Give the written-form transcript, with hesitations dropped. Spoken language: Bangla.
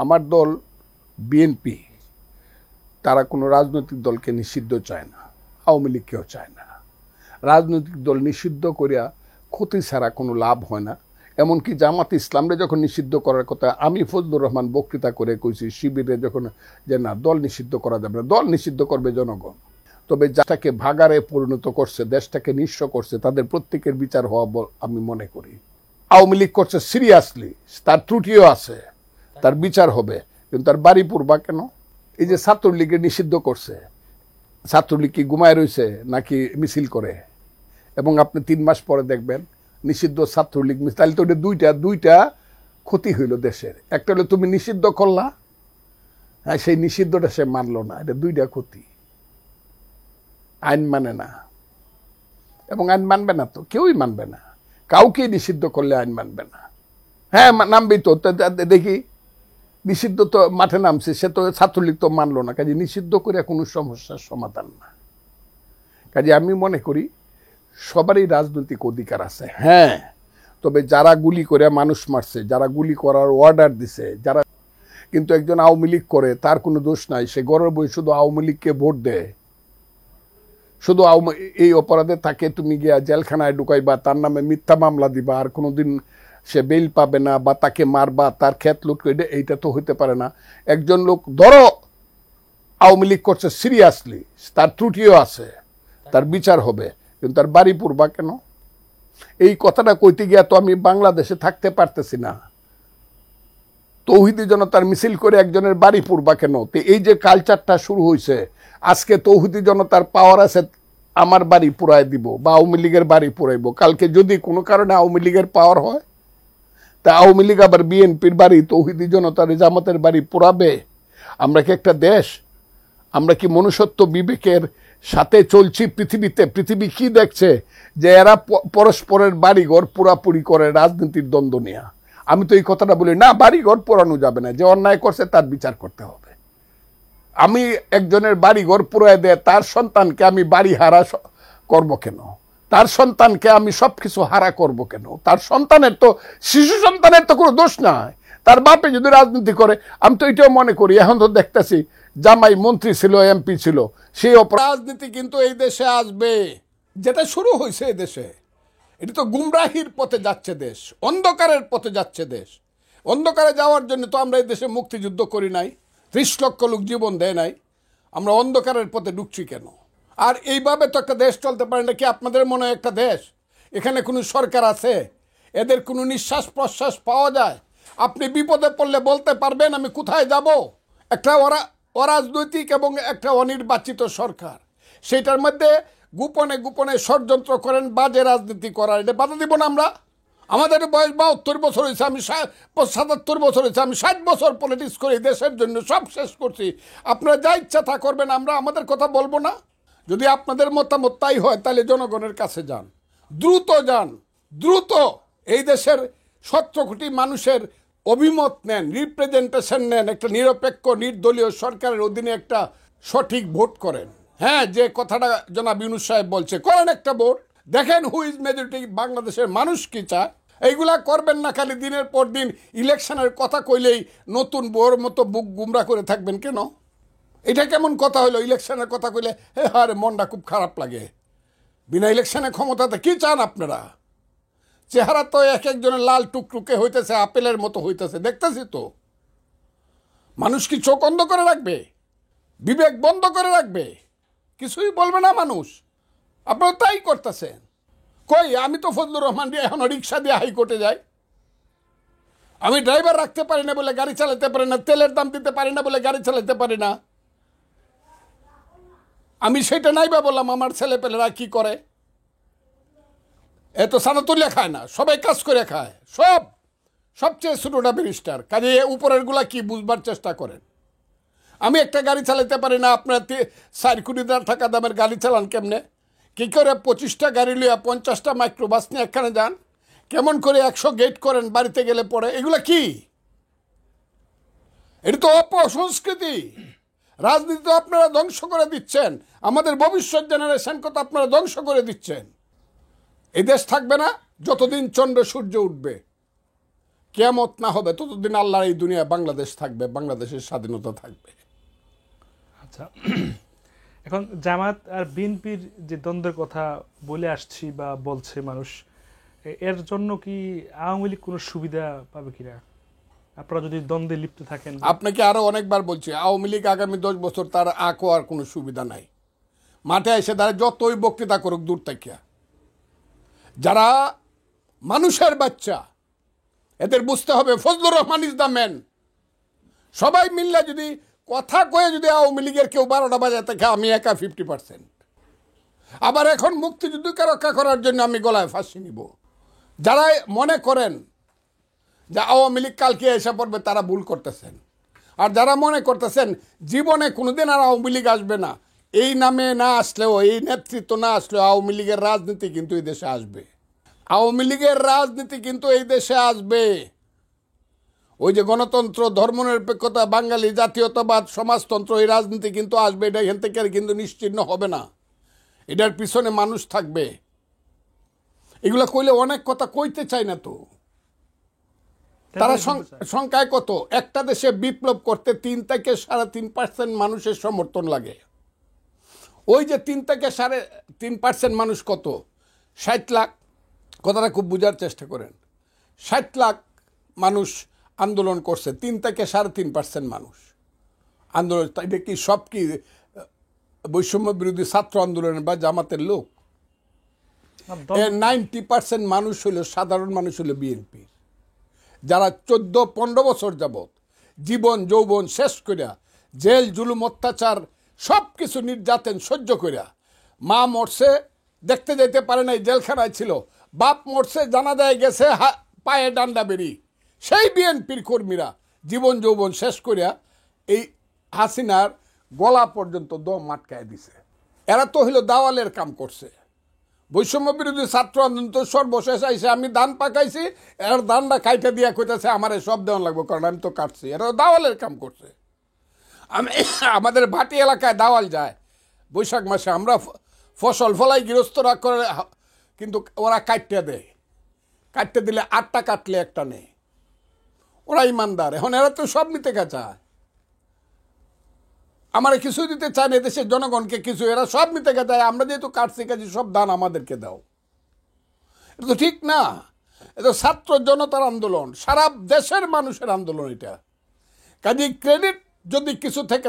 আমার দল বিএনপি, তারা কোনো রাজনৈতিক দলকে নিষিদ্ধ চায় না, আওয়ামী লীগকেও চায় না। রাজনৈতিক দল নিষিদ্ধ করিয়া ক্ষতি ছাড়া কোনো লাভ হয় না। এমনকি জামাত ইসলামরে যখন নিষিদ্ধ করার কথা আমি ফজলুর রহমান বক্তৃতা করে কইছি শিবিরে যখন, যে না দল নিষিদ্ধ করা যাবে না, দল নিষিদ্ধ করবে জনগণ। তবে যাটাকে ভাগারে পরিণত করছে, দেশটাকে নিঃস্ব করছে, তাদের প্রত্যেকের বিচার হওয়া আমি মনে করি। আওয়ামী লীগ করছে সিরিয়াসলি, তার ত্রুটিও আছে, তার বিচার হবে, কিন্তু তার বাড়ি পুরবা কেন? এই যে ছাত্রলীগের নিষিদ্ধ করছে, ছাত্রলীগ কি ঘুমায় রয়েছে নাকি মিছিল করে? এবং আপনি 3 মাস পরে দেখবেন নিষিদ্ধ ছাত্রলীগ, তাহলে তো দুইটা ক্ষতি হইল দেশের। একটা হলো তুমি নিষিদ্ধ করলা, হ্যাঁ সেই নিষিদ্ধটা সে মানলো না, এটা 2টা ক্ষতি। আইন মানে না, এবং আইন মানবে না, তো কেউই মানবে না। কাউকে নিষিদ্ধ করলে আইন মানবে না। হ্যাঁ নামবেই তো, দেখি নিষিদ্ধ তো মাঠে নামছে, সে তো ছাত্রলীগ তো মানলো না, কাজে নিষিদ্ধ করে কোনো সমস্যার সমাধান না। কাজে আমি মনে করি সবারই রাজনৈতিক অধিকার আছে, হ্যাঁ, তবে যারা গুলি করে মানুষ মারছে, যারা গুলি করার অর্ডার দিছে, যারা, কিন্তু একজন আওয়ামী লীগ করে তার কোনো দোষ নাই, সে ঘরের বই শুধু আওয়ামী লীগকে ভোট দেয়, শুধু এই অপরাধে তাকে তুমি গিয়া জেলখানায় ঢুকাইবা, তার নামে মিথ্যা মামলা দিবা, আর কোনোদিন সে বেল পাবে না, বা তাকে মারবা, তার ক্ষেত লুট করে, এইটা তো হইতে পারে না। একজন লোক ধরো আওয়ামী লীগ করছে সিরিয়াসলি, তার ত্রুটিও আছে, তার বিচার হবে, কিন্তু তার বাড়ি পুরবা কেন? এই কথাটা কইতে গিয়া তো আমি বাংলাদেশে থাকতে পারতেছি না। তৌহিদি জনতার মিছিল করে একজনের বাড়ি পুরবা কেন? তো এই যে কালচারটা শুরু হয়েছে, আজকে তৌহিদি জনতার পাওয়ার আছে আমার বাড়ি পুরাই দিব বা আওয়ামী লীগের বাড়ি পুরাইব, কালকে যদি কোনো কারণে আওয়ামী লীগের পাওয়ার হয়, তা আওয়ামী লীগ আবার বিএনপির বাড়ি, তৌহিদি জনতার জামাতের বাড়ি পুরাবে? আমরা কি একটা দেশ? আমরা কি মনুষ্যত্ব বিবেকের সাথে চলছি পৃথিবীতে? পৃথিবী কি দেখছে যে এরা পরস্পরের বাড়িঘর পুরাপুরি করে রাজনীতির দ্বন্দ্ব নেয়া? আমি তো এই কথাটা বলি না, বাড়িঘর পোড়ানো যাবে না, যে অন্যায় করছে তার বিচার করতে হবে। আমি একজনের বাড়িঘর পুরায় দেয়, তার সন্তানকে আমি বাড়ি হারা করব কেন? তার সন্তানকে আমি সবকিছু হারা করব কেন? তার সন্তানের তো, শিশু সন্তানের তো কোনো দোষ নাই। তার বাপে যদি রাজনীতি করে, আমি তো এটাও মনে করি, এখন তো দেখতেছি জামাই মন্ত্রী ছিল, এমপি ছিল, সেই রাজনীতি কিন্তু এই দেশে আসবে। যেটা শুরু হয়েছে এই দেশে, এটা তো গুমরাহির পথে যাচ্ছে দেশ, অন্ধকারের পথে যাচ্ছে দেশ। অন্ধকারে যাওয়ার জন্য তো আমরা এই দেশে মুক্তিযুদ্ধ করি নাই, 30 লক্ষ লোক জীবন দেয় নাই। আমরা অন্ধকারের পথে ঢুকছি কেন? আর এইভাবে তো একটা দেশ চলতে পারে না। কি আপনাদের মনে হয় একটা দেশ, এখানে কোনো সরকার আছে, এদের কোনো নিঃশ্বাস প্রশ্বাস পাওয়া যায়? আপনি বিপদে পড়লে বলতে পারবেন আমি কোথায় যাব? একটা অরাজনৈতিক এবং একটা অনির্বাচিত সরকার, সেটার মধ্যে গোপনে গোপনে ষড়যন্ত্র করেন, বাজে রাজনীতি করার, এটা বাধা দিব না আমরা? আমাদের বয়স 72 বছর হয়েছে, আমি 77 বছর হয়েছে, আমি 60 বছর পলিটিক্স করি, দেশের জন্য সব শেষ করছি। আপনারা যা ইচ্ছা তা করবেন, আমরা আমাদের কথা বলবো না? যদি আপনাদের মতামত তাই হয়, তাহলে জনগণের কাছে যান, দ্রুত যান, দ্রুত এই দেশের 17 কোটি মানুষের অভিমত নেন, রিপ্রেজেন্টেশন নেন, একটা নিরপেক্ষ নির্দলীয় সরকারের অধীনে একটা সঠিক ভোট করেন। হ্যাঁ, যে কথাটা জনাব ইউনূস সাহেব বলছে, করেন একটা ভোট, দেখেন হু ইজ মেজরিটি, বাংলাদেশের মানুষ কি চায়। এইগুলা করবেন না, খালি দিনের পর দিন ইলেকশনের কথা কইলেই নতুন বউর মতো বুক গুমরা করে থাকবেন কেন? এটা কেমন কথা হলো? ইলেকশনের কথা কইলে আরে মনটা খুব খারাপ লাগে। বিনা ইলেকশনে ক্ষমতাতে কি চান আপনারা? চেহারা তো এক একজনের লাল টুকটুকে হইতেছে, আপেলের মতো হইতেছে, দেখতেছি তো। মানুষ কি চোখ অন্ধ করে রাখবে? বিবেক বন্ধ করে রাখবে? কিছুই বলবে না মানুষ? আপনারা তাই করতেছেন। কই, আমি তো ফজলুর রহমান দিয়ে এখনো রিক্সা দিয়ে হাইকোর্টে যাই। আমি ড্রাইভার রাখতে পারি না বলে গাড়ি চালাতে পারি না, তেলের দাম দিতে পারি না বলে গাড়ি চালাতে পারি না। আমি সেটা নাইবা বললাম, আমার ছেলে পেলেরা কি করে? এত সাদা তুলে খায় না, সবাই কাজ করে খায়, সবচেয়ে ছোটোটা ব্যারিস্টার। কাজে উপরের গুলা কি বুঝবার চেষ্টা করেন। আমি একটা গাড়ি চালাতে পারি না, আপনার 4 কোটি টাকা দামের গাড়ি চালান কেমনে? কী করে 25টা গাড়ি লিয়া 50টা মাইক্রোবাস নিয়ে এখানে যান? কেমন করে 100 গেট করেন বাড়িতে গেলে পরে? এগুলা কি? এটা তো অপসংস্কৃতি। রাজনীতি তো আপনারা ধ্বংস করে দিচ্ছেন, আমাদের ভবিষ্যৎ জেনারেশনকে তো আপনারা ধ্বংস করে দিচ্ছেন। এই দেশ থাকবে না যতদিন চন্দ্র সূর্য উঠবে। কিয়ামত না হবে ততদিন আল্লাহর এই দুনিয়ায় বাংলাদেশ থাকবে, বাংলাদেশের স্বাধীনতা থাকবে। আচ্ছা, এখন জামাত আর বিএনপির যে দ্বন্দ্বের কথা বলে আসছি বা বলছে মানুষ, এর জন্য কি আওয়ামী লীগ কোনো সুবিধা পাবে কিনা? আপনারা যদি দ্বন্দ্বে লিপ্ত থাকেন। আপনাকে আরো অনেকবার বলছি, আওয়ামী লীগ আগামী 10 বছর তার আর কোনো সুবিধা নাই। মাঠে এসে তারা যতই বক্তৃতা করুক দূর থেকে, যারা মানুষের বাচ্চা এদের বুঝতে হবে Fazlur Rahman is the man. সবাই মিললে যদি কথা কয়ে যদি আওয়ামী লীগের কেউ 12টা বাজায় থাকে, আমি একা 50%। আবার এখন মুক্তিযুদ্ধকে রক্ষা করার জন্য আমি গলায় ফাঁসি নিব। যারা মনে করেন যে আওয়ামী লীগ কালকে এসে পড়বে, তারা ভুল করতেছেন। আর যারা মনে করতেছেন জীবনে কোনোদিন আর আওয়ামী লীগ আসবে না, এই নামে না আসলেও, এই নেতৃত্ব না আসলেও আওয়ামী লীগের রাজনীতি কিন্তু এই দেশে আসবে। আওয়ামী লীগের রাজনীতি কিন্তু এই দেশে আসবে। ওই যে গণতন্ত্র, ধর্মনিরপেক্ষতা, বাঙালি জাতীয়তাবাদ, সমাজতন্ত্র, এই রাজনীতি কিন্তু আসবে। এটা এখান থেকে কিন্তু নিশ্চিহ্ন হবে না, এটার পিছনে মানুষ থাকবে। এগুলো কইলে অনেক কথা কইতে চায় না তো। তারা সংখ্যায় কত? একটা দেশে বিপ্লব করতে 3 থেকে 3.5% মানুষের সমর্থন লাগে। ওই যে 3 থেকে 3.5% মানুষ কত? 60 লাখ। কথাটা খুব বোঝার চেষ্টা করেন। 60 লাখ মানুষ আন্দোলন করছে, 3 থেকে 3.5% মানুষ আন্দোলন। এটা কি সব কি বৈষম্য বিরোধী ছাত্র আন্দোলনের বা জামাতের লোক? 90% মানুষ হলো সাধারণ মানুষ, হলো বিএনপির, যারা 14-15 বছর যাবৎ জীবন যৌবন শেষ করিয়া জেল জুলুম অত্যাচার সব কিছু নির্যাতন সহ্য করিয়া, মা মরছে দেখতে যেতে পারে নাই, জেলখানায় ছিল, বাপ মরছে জানাজায় গেছে পায়ে ডান্ডা বেরি, সেই বিএনপির কর্মীরা জীবন যৌবন শেষ করিয়া এই হাসিনার গলা পর্যন্ত দম আটকায় দিছে। এরা তো হইল দাওয়ালের কাম করছে। বৈষম্য বিরোধী ছাত্র আন্দোলন তো সর্বশেষ আইসে, আমি ধান পাকাইছি, এর ধানটা খাইতে দিয়া কইতেছে আমার সব দেওয়ান লাগবে, কারণ আমি তো কাটছি। এরা দাওয়ালের কাম করছে। আমাদের ভাটি এলাকায় দাওয়াল যায় বৈশাখ মাসে, আমরা ফসল ফলাই গৃহস্থরা করে, কিন্তু ওরা কাটতে দেয়। কাটতে দিলে 8টা কাটলে একটা নেই। ওরা ইমানদার। এখন এরা তো সব নিতে চায়, আমার কিছু দিতে চায় না, দেশের জনগণকে কিছু, এরা সব নিতে চায়। আমরা যেহেতু কাটছি কাজে সব দান আমাদেরকে দাও, এটা তো ঠিক না। এটা ছাত্র জনতার আন্দোলন, সারা দেশের মানুষের আন্দোলন। এটা কাজে ক্রেডিট যদি কিছু থেকে